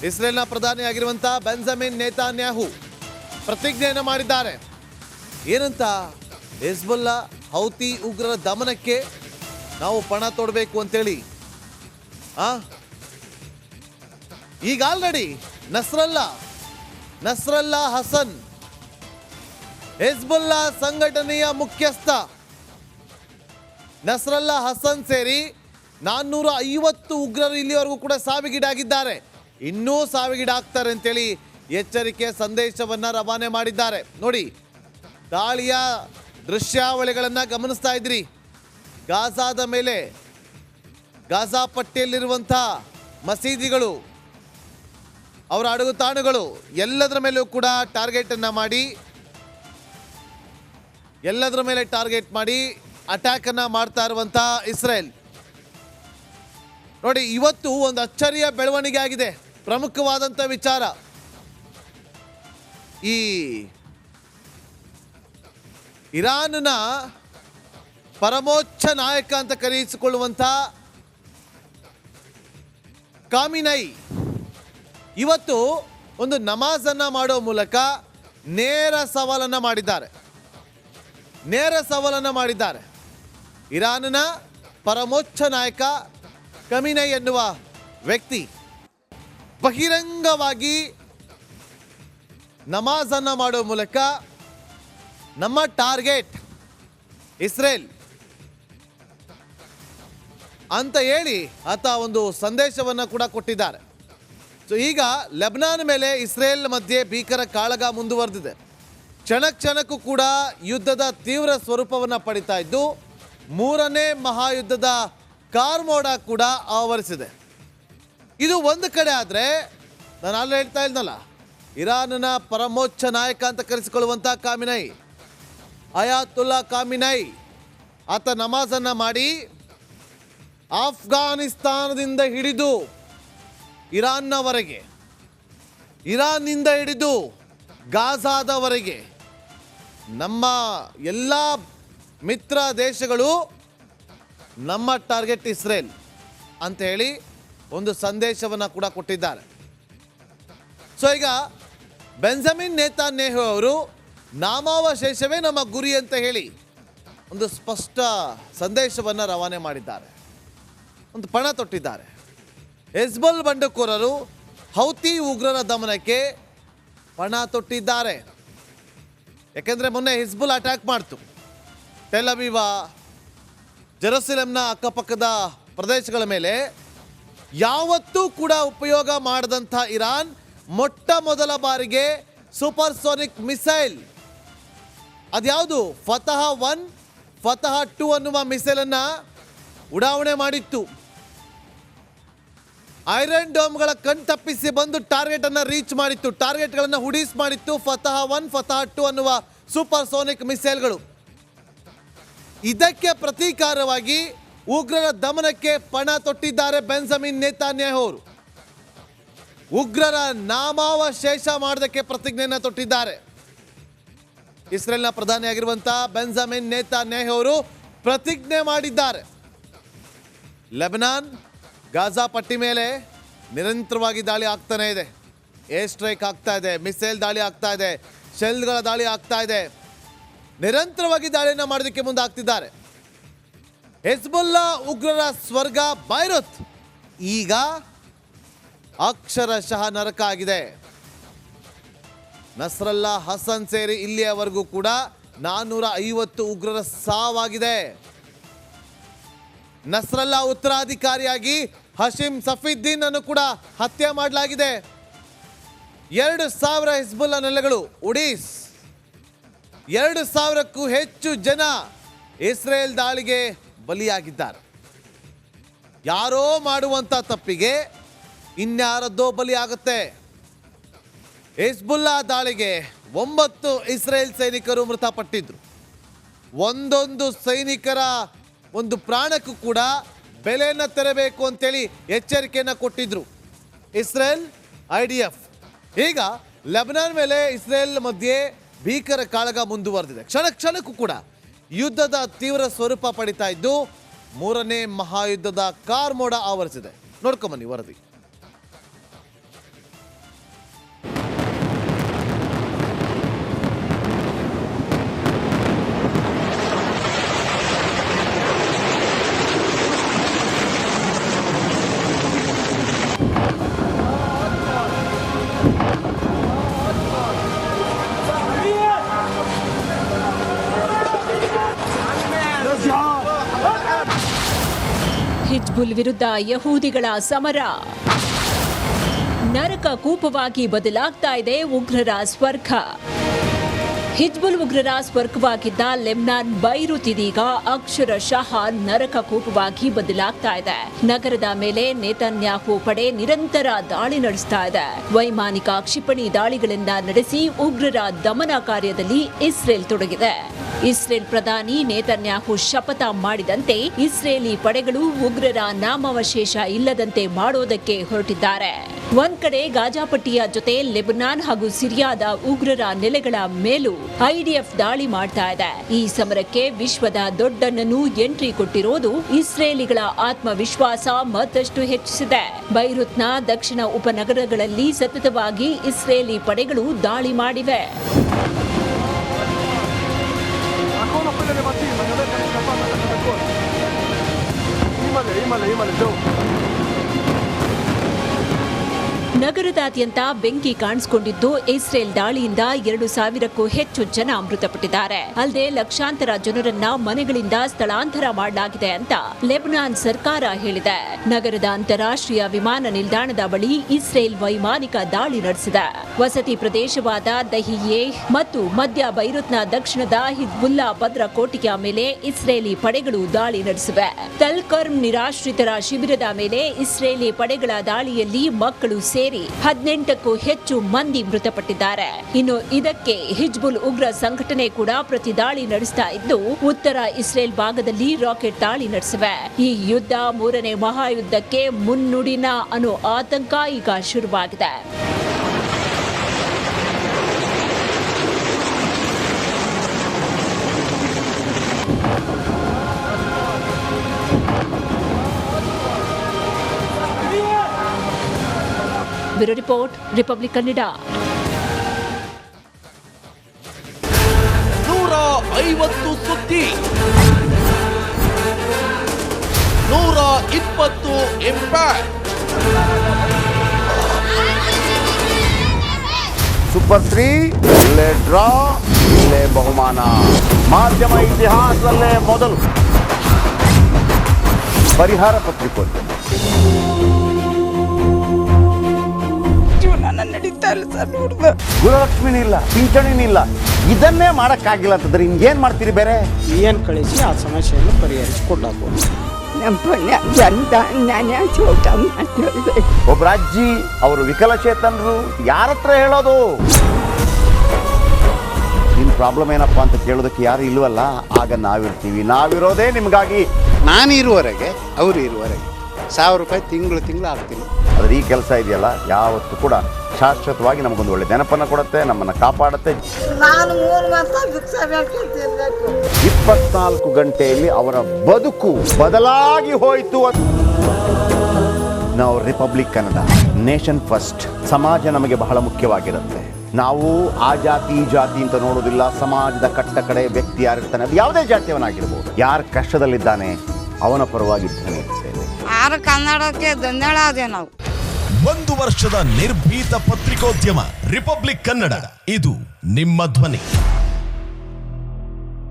ಇಸ್ರೇಲ್ನ ಪ್ರಧಾನಿಯಾಗಿರುವಂತಹ Benjamin Netanyahu ಪ್ರತಿಜ್ಞೆಯನ್ನು ಮಾಡಿದ್ದಾರೆ. ಏನಂತ? ಹಿಜ್ಬುಲ್ಲಾ ಹೌತಿ ಉಗ್ರರ ದಮನಕ್ಕೆ ನಾವು ಪಣ ತೊಡಬೇಕು ಅಂತೇಳಿ. ಈಗ ಆಲ್ರೆಡಿ ನಸ್ರಲ್ಲಾ ಹಸನ್ ಹಿಜ್ಬುಲ್ಲಾ ಸಂಘಟನೆಯ ಮುಖ್ಯಸ್ಥ ನಸ್ರಲ್ಲಾ ಹಸನ್ ಸೇರಿ 450 ಉಗ್ರರು ಇಲ್ಲಿವರೆಗೂ ಕೂಡ ಸಾವಿಗೀಡಾಗಿದ್ದಾರೆ. ಇನ್ನೂ ಸಾವಿಗೀಡಾಗ್ತಾರೆ ಅಂತೇಳಿ ಎಚ್ಚರಿಕೆ ಸಂದೇಶವನ್ನ ರವಾನೆ ಮಾಡಿದ್ದಾರೆ. ನೋಡಿ, ದಾಳಿಯ ದೃಶ್ಯಾವಳಿಗಳನ್ನು ಗಮನಿಸ್ತಾ ಇದ್ರಿ. ಗಾಜಾದ ಮೇಲೆ, ಗಾಜಾ ಪಟ್ಟಿಯಲ್ಲಿರುವಂಥ ಮಸೀದಿಗಳು, ಅವರ ಅಡಗುತಾಣಗಳು ಎಲ್ಲದರ ಮೇಲೂ ಕೂಡ ಟಾರ್ಗೆಟ್ ಮಾಡಿ ಅಟ್ಯಾಕ್ ಅನ್ನ ಮಾಡ್ತಾ ಇರುವಂತ ಇಸ್ರೇಲ್. ನೋಡಿ, ಇವತ್ತು ಒಂದು ಅಚ್ಚರಿಯ ಬೆಳವಣಿಗೆ ಆಗಿದೆ. ಪ್ರಮುಖವಾದಂಥ ವಿಚಾರ, ಈ ಇರಾನ್ನ ಪರಮೋಚ್ಚ ನಾಯಕ ಅಂತ ಕರೆಯಿಸಿಕೊಳ್ಳುವಂಥ ಖಾಮಿನೈ ಇವತ್ತು ಒಂದು ನಮಾಜನ್ನು ಮಾಡೋ ಮೂಲಕ ನೇರ ಸವಾಲನ್ನು ಮಾಡಿದ್ದಾರೆ. ಇರಾನ್ನ ಪರಮೋಚ್ಚ ನಾಯಕ ಖಾಮಿನೈ ಎನ್ನುವ ವ್ಯಕ್ತಿ ಬಹಿರಂಗವಾಗಿ ನಮಾಜನ್ನು ಮಾಡೋ ಮೂಲಕ ನಮ್ಮ ಟಾರ್ಗೆಟ್ ಇಸ್ರೇಲ್ ಅಂತ ಹೇಳಿ ಆತ ಒಂದು ಸಂದೇಶವನ್ನು ಕೂಡ ಕೊಟ್ಟಿದ್ದಾರೆ. ಸೊ ಈಗ ಲೆಬನಾನ್ ಮೇಲೆ ಇಸ್ರೇಲ್ ಮಧ್ಯೆ ಭೀಕರ ಕಾಳಗ ಮುಂದುವರೆದಿದೆ. ಕ್ಷಣಕ್ಕೂ ಕೂಡ ಯುದ್ಧದ ತೀವ್ರ ಸ್ವರೂಪವನ್ನು ಪಡಿತಾ ಇದ್ದು, 3ನೇ ಮಹಾಯುದ್ಧದ ಕಾರ್ಮೋಡ ಕೂಡ ಆವರಿಸಿದೆ. ಇದು ಒಂದು ಕಡೆ ಆದರೆ, ನಾನು ಅಲ್ಲಿ ಹೇಳ್ತಾ ಇದ್ನಲ್ಲ, ಇರಾನ್ನ ಪರಮೋಚ್ಚ ನಾಯಕ ಅಂತ ಕರೆಸಿಕೊಳ್ಳುವಂಥ ಖಾಮಿನೈ, ಅಯಾತುಲ್ಲಾ ಖಾಮಿನೈ, ಆತ ನಮಾಜನ್ನು ಮಾಡಿ ಆಫ್ಘಾನಿಸ್ತಾನದಿಂದ ಹಿಡಿದು ಇರಾನ್ನವರೆಗೆ, ಇರಾನ್ನಿಂದ ಹಿಡಿದು ಗಾಜಾದವರೆಗೆ ನಮ್ಮ ಎಲ್ಲ ಮಿತ್ರ ದೇಶಗಳು ನಮ್ಮ ಟಾರ್ಗೆಟ್ ಇಸ್ರೇಲ್ ಅಂತ ಹೇಳಿ ಒಂದು ಸಂದೇಶವನ್ನು ಕೂಡ ಕೊಟ್ಟಿದ್ದಾರೆ. ಸೊ ಈಗ ಬೆಂಜಮಿನ್ ನೇತಾನ್ಯಾಹು ಅವರು ನಾಮಾವಶೇಷವೇ ನಮ್ಮ ಗುರಿ ಅಂತ ಹೇಳಿ ಒಂದು ಸ್ಪಷ್ಟ ಸಂದೇಶವನ್ನು ರವಾನೆ ಮಾಡಿದ್ದಾರೆ, ಒಂದು ಪಣ ತೊಟ್ಟಿದ್ದಾರೆ. ಹಿಜ್ಬುಲ್ ಬಂಡುಕೋರರು ಹೌತಿ ಉಗ್ರರ ದಮನಕ್ಕೆ ಪಣ ತೊಟ್ಟಿದ್ದಾರೆ. ಯಾಕೆಂದರೆ ಮೊನ್ನೆ ಹಿಜ್ಬುಲ್ ಅಟ್ಯಾಕ್ ಮಾಡ್ತು ಟೆಲ್ ಅವೀವ್, ಜೆರುಸಲೆಂನ ಅಕ್ಕಪಕ್ಕದ ಪ್ರದೇಶಗಳ ಮೇಲೆ. ಯಾವತ್ತೂ ಕೂಡ ಉಪಯೋಗ ಮಾಡದಂಥ ಇರಾನ್ ಮೊಟ್ಟ ಮೊದಲ ಬಾರಿಗೆ ಸೂಪರ್ಸೋನಿಕ್ ಮಿಸೈಲ್, ಅದ್ಯಾವುದು ಫತಹ್ 1 ಫತಹ್ 2 ಅನ್ನುವ ಮಿಸೈಲನ್ನು ಉಡಾವಣೆ ಮಾಡಿತ್ತು. ಐರನ್ ಡೋಮ್ಗಳ ಕಣ್ತಪ್ಪಿಸಿ ಬಂದು ಟಾರ್ಗೆಟ್ ಅನ್ನು ರೀಚ್ ಮಾಡಿತ್ತು, ಟಾರ್ಗೆಟ್ಗಳನ್ನು ಹುಡಿಸ್ ಮಾಡಿತ್ತು. ಫತಹ್ 1 ಫತಹ್ 2 ಅನ್ನುವ ಸೂಪರ್ಸೋನಿಕ್ ಮಿಸೈಲ್ಗಳು. ಇದಕ್ಕೆ ಪ್ರತೀಕಾರವಾಗಿ ಉಗ್ರರ ದಮನಕ್ಕೆ ಪಣ ತೊಟ್ಟಿದ್ದಾರೆ ಬೆಂಜಮಿನ್ ನೇತಾನ್ಯಾಹು ಅವರು. ಉಗ್ರರ ನಾಮಾವಶೇಷ ಮಾಡೋದಕ್ಕೆ ಪ್ರತಿಜ್ಞೆಯನ್ನು ತೊಟ್ಟಿದ್ದಾರೆ. ಇಸ್ರೇಲ್ನ ಪ್ರಧಾನಿಯಾಗಿರುವಂಥ ಬೆಂಜಮಿನ್ ನೇತಾನ್ಯಾಹು ಅವರು ಪ್ರತಿಜ್ಞೆ ಮಾಡಿದ್ದಾರೆ. ಲೆಬನಾನ್ ಗಾಜಾ ಪಟ್ಟಿ ಮೇಲೆ ನಿರಂತರವಾಗಿ ದಾಳಿ ಆಗ್ತಾನೆ ಇದೆ. ಏರ್ ಸ್ಟ್ರೈಕ್ ಆಗ್ತಾ ಇದೆ, ಮಿಸೈಲ್ ದಾಳಿ ಆಗ್ತಾ ಇದೆ, ಶೆಲ್ಗಳ ದಾಳಿ ಆಗ್ತಾ ಇದೆ. ನಿರಂತರವಾಗಿ ದಾಳಿಯನ್ನು ಮಾಡೋದಕ್ಕೆ ಮುಂದಾಗ್ತಿದ್ದಾರೆ. ಹಿಜ್ಬುಲ್ಲಾ ಉಗ್ರರ ಸ್ವರ್ಗ ಬೈರುತ್ ಈಗ ಅಕ್ಷರಶಃ ನರಕ ಆಗಿದೆ. ನಸ್ರಲ್ಲಾ ಹಸನ್ ಸೇರಿ ಇಲ್ಲಿಯವರೆಗೂ ಕೂಡ 450 ಉಗ್ರರ ಸಾವಾಗಿದೆ. ನಸ್ರಲ್ಲಾ ಉತ್ತರಾಧಿಕಾರಿಯಾಗಿ ಹಶೀಮ್ ಸಫೀದ್ದೀನ್ ಅನ್ನು ಕೂಡ ಹತ್ಯೆ ಮಾಡಲಾಗಿದೆ. 2,000 ಹಿಜ್ಬುಲ್ಲಾ ನೆಲೆಗಳು ಉಡೀಸ್, 2,000ಕ್ಕೂ ಹೆಚ್ಚು ಜನ ಇಸ್ರೇಲ್ ದಾಳಿಗೆ ಬಲಿಯಾಗಿದ್ದಾರೆ. ಯಾರೋ ಮಾಡುವಂಥ ತಪ್ಪಿಗೆ ಇನ್ಯಾರದ್ದೋ ಬಲಿಯಾಗುತ್ತೆ. ಹಿಜ್ಬುಲ್ಲಾ ದಾಳಿಗೆ 9 ಇಸ್ರೇಲ್ ಸೈನಿಕರು ಮೃತಪಟ್ಟಿದ್ರು. ಒಂದೊಂದು ಸೈನಿಕರ ಒಂದು ಪ್ರಾಣಕ್ಕೂ ಕೂಡ ಬೆಲೆಯನ್ನು ತೆರಬೇಕು ಅಂತೇಳಿ ಎಚ್ಚರಿಕೆಯನ್ನು ಕೊಟ್ಟಿದ್ರು ಇಸ್ರೇಲ್ IDF. ಈಗ ಲೆಬನಾನ್ ಮೇಲೆ ಇಸ್ರೇಲ್ ಮಧ್ಯೆ ಭೀಕರ ಕಾಳಗ ಮುಂದುವರೆದಿದೆ. ಕ್ಷಣಕ್ಕೂ ಕೂಡ ಯುದ್ಧದ ತೀವ್ರ ಸ್ವರೂಪ ಪಡಿತಾ ಇದ್ದು 3ನೇ ಮಹಾಯುದ್ಧದ ಕಾರ್ಮೋಡ ಆವರಿಸಿದೆ. ನೋಡ್ಕೊಂಬನ್ನಿ ವರದಿ. ಹಿಜ್ಬುಲ್ ವಿರುದ್ಧ ಯಹೂದಿಗಳ ಸಮರ. ನರಕ ಕೂಪವಾಗಿ ಬದಲಾಗ್ತಾ ಇದೆ ಉಗ್ರರ ಸ್ವರ್ಗ. ಹಿಜ್ಬುಲ್ ಉಗ್ರರ ಸ್ವರ್ಗವಾಗಿದ್ದ ಲೆಬನಾನ್ ಬೈರುತ್ ಇದೀಗ ಅಕ್ಷರಶಃ ನರಕ ಕೂಪವಾಗಿ ಬದಲಾಗ್ತಾ ಇದೆ. ನಗರದ ಮೇಲೆ ನೇತನ್ಯಾಹು ಪಡೆ ನಿರಂತರ ದಾಳಿ ನಡೆಸ್ತಾ ಇದೆ. ವೈಮಾನಿಕ ಕ್ಷಿಪಣಿ ದಾಳಿಗಳಿಂದ ನಡೆಸಿ ಉಗ್ರರ ದಮನ ಕಾರ್ಯದಲ್ಲಿ ಇಸ್ರೇಲ್ ತೊಡಗಿದೆ. ಇಸ್ರೇಲ್ ಪ್ರಧಾನಿ ನೇತನ್ಯಾಹು ಶಪಥ ಮಾಡಿದಂತೆ ಇಸ್ರೇಲಿ ಪಡೆಗಳು ಉಗ್ರರ ನಾಮಾವಶೇಷ ಇಲ್ಲದಂತೆ ಮಾಡೋದಕ್ಕೆ ಹೊರಟಿದ್ದಾರೆ. ಒಂದ್ ಕಡೆ ಗಾಜಾಪಟ್ಟಿಯ ಜೊತೆ ಲೆಬನಾನ್ ಹಾಗೂ ಸಿರಿಯಾದ ಉಗ್ರರ ನೆಲೆಗಳ ಮೇಲೂ ಐಡಿಎಫ್ ದಾಳಿ ಮಾಡ್ತಾ ಇದೆ. ಈ ಸಮರಕ್ಕೆ ವಿಶ್ವದ ದೊಡ್ಡಣ್ಣನು ಎಂಟ್ರಿ ಕೊಟ್ಟಿರೋದು ಇಸ್ರೇಲಿಗಳ ಆತ್ಮವಿಶ್ವಾಸ ಮತ್ತಷ್ಟು ಹೆಚ್ಚಿಸಿದೆ. ಬೈರುತ್ನ ದಕ್ಷಿಣ ಉಪನಗರಗಳಲ್ಲಿ ಸತತವಾಗಿ ಇಸ್ರೇಲಿ ಪಡೆಗಳು ದಾಳಿ ಮಾಡಿವೆ. ನಗರದಾದ್ಯಂತ ಬೆಂಕಿ ಕಾಣಿಸಿಕೊಂಡಿದ್ದು ಇಸ್ರೇಲ್ ದಾಳಿಯಿಂದ 2,000ಕ್ಕೂ ಹೆಚ್ಚು ಜನ ಮೃತಪಟ್ಟಿದ್ದಾರೆ. ಅಲ್ಲದೆ ಲಕ್ಷಾಂತರ ಜನರನ್ನ ಮನೆಗಳಿಂದ ಸ್ಥಳಾಂತರ ಮಾಡಲಾಗಿದೆ ಅಂತ ಲೆಬನಾನ್ ಸರ್ಕಾರ ಹೇಳಿದೆ. ನಗರದ ಅಂತಾರಾಷ್ಟ್ರೀಯ ವಿಮಾನ ನಿಲ್ದಾಣದ ಬಳಿ ಇಸ್ರೇಲ್ ವೈಮಾನಿಕ ದಾಳಿ ನಡೆಸಿದೆ. ವಸತಿ ಪ್ರದೇಶವಾದ ದಹಿಯೇ ಮತ್ತು ಮಧ್ಯ ಬೈರುತ್ನ ದಕ್ಷಿಣದ ಹಿಜ್ಬುಲ್ಲಾ ಭದ್ರಕೋಟೆಯ ಮೇಲೆ ಇಸ್ರೇಲಿ ಪಡೆಗಳು ದಾಳಿ ನಡೆಸಿವೆ. ತಲ್ಕರ್ಮ್ ನಿರಾಶ್ರಿತರ ಶಿಬಿರದ ಮೇಲೆ ಇಸ್ರೇಲಿ ಪಡೆಗಳ ದಾಳಿಯಲ್ಲಿ ಮಕ್ಕಳು ಸೇರಿ 18ಕ್ಕೂ ಹೆಚ್ಚು ಮಂದಿ ಮೃತಪಟ್ಟಿದ್ದಾರೆ. ಇನ್ನು ಇದಕ್ಕೆ ಹಿಜ್ಬುಲ್ ಉಗ್ರ ಸಂಘಟನೆ ಕೂಡ ಪ್ರತಿದಾಳಿ ನಡೆಸ್ತಾ ಇದ್ದು ಉತ್ತರ ಇಸ್ರೇಲ್ ಭಾಗದಲ್ಲಿ ರಾಕೆಟ್ ದಾಳಿ ನಡೆಸಿವೆ. ಈ ಯುದ್ಧ 3ನೇ ಮಹಾಯುದ್ಧಕ್ಕೆ ಮುನ್ನುಡಿನ ಅನ್ನೋ ಆತಂಕ ಈಗ ಶುರುವಾಗಿದೆ. Bureau report, republic Kannada. 150 ಸುದ್ದಿ, 120 ಇಂಪ್ಯಾಕ್ಟ್. ಸೂಪರ್ 3 ಇಲ್ಲೇ ಡ್ರಾ, ಇಲ್ಲೇ ಬಹುಮಾನ. ಮಾಧ್ಯಮ ಇತಿಹಾಸದಲ್ಲೇ ಮೊದಲು ಪರಿಹಾರ ಪತ್ರಿಕೋದ್ಯಮ. ಗುರುಲಕ್ಷ್ಮಿನಿಲ್ಲ, ಪಿಂಚಣಿನಿಲ್ಲ, ಇದನ್ನೇ ಮಾಡಕ್ಕಾಗಿಲ್ಲ ಅಂತಂದ್ರೆ ಇನ್ನೇನ್ ಮಾಡ್ತೀರಿ? ಬೇರೆ ಏನ್ ಕಳಿಸಿ ಆ ಸಮಸ್ಯೆಯನ್ನು ಪರಿಹರಿಸಿಕೊಡ್ಲಾಗ್ಬೋದು. ಒಬ್ಬ ಅಜ್ಜಿ, ಅವರು ವಿಕಲಚೇತನರು, ಯಾರ ಹತ್ರ ಹೇಳೋದು? ನಿನ್ ಪ್ರಾಬ್ಲಮ್ ಏನಪ್ಪಾ ಅಂತ ಕೇಳೋದಕ್ಕೆ ಯಾರು ಇಲ್ವಲ್ಲ. ಆಗ ನಾವಿರ್ತೀವಿ. ನಾವಿರೋದೇ ನಿಮ್ಗಾಗಿ. ನಾನು ಇರುವವರೆಗೆ, ಅವರು ಇರುವವರೆಗೆ 1,000 ರೂಪಾಯಿ ತಿಂಗಳು ಆಗ್ತೀನಿ. ಆದ್ರೆ ಈ ಕೆಲಸ ಇದೆಯಲ್ಲ, ಯಾವತ್ತೂ ಕೂಡ ಶಾಶ್ವತವಾಗಿ ನಮಗೊಂದು ಒಳ್ಳೆ ನೆನಪನ್ನು ಕೊಡುತ್ತೆ, ನಮ್ಮನ್ನು ಕಾಪಾಡುತ್ತೆ. 24 ಗಂಟೆಯಲ್ಲಿ ಅವರ ಬದುಕು ಬದಲಾಗಿ ಹೋಯಿತು. ನಾವು ರಿಪಬ್ಲಿಕ್ ಕನ್ನಡ, ನೇಷನ್ ಫಸ್ಟ್. ಸಮಾಜ ನಮಗೆ ಬಹಳ ಮುಖ್ಯವಾಗಿರುತ್ತೆ. ನಾವು ಆ ಜಾತಿ ಈ ಜಾತಿ ಅಂತ ನೋಡೋದಿಲ್ಲ. ಸಮಾಜದ ಕಟ್ಟ ಕಡೆ ವ್ಯಕ್ತಿ ಯಾರಿರ್ತಾನೆ, ಅದು ಯಾವುದೇ ಜಾತಿಯವನಾಗಿರ್ಬೋದು, ಯಾರು ಕಷ್ಟದಲ್ಲಿದ್ದಾನೆ ಅವನ ಪರವಾಗಿದ್ದಾನೆ. ಕನ್ನಡಕ್ಕೆ ಧನ್ಯವಾದ. ನಾವು 1 ವರ್ಷದ ನಿರ್ಭೀತ ಪತ್ರಿಕೋದ್ಯಮ ರಿಪಬ್ಲಿಕ್ ಕನ್ನಡ. ಇದು ನಿಮ್ಮ ಧ್ವನಿ.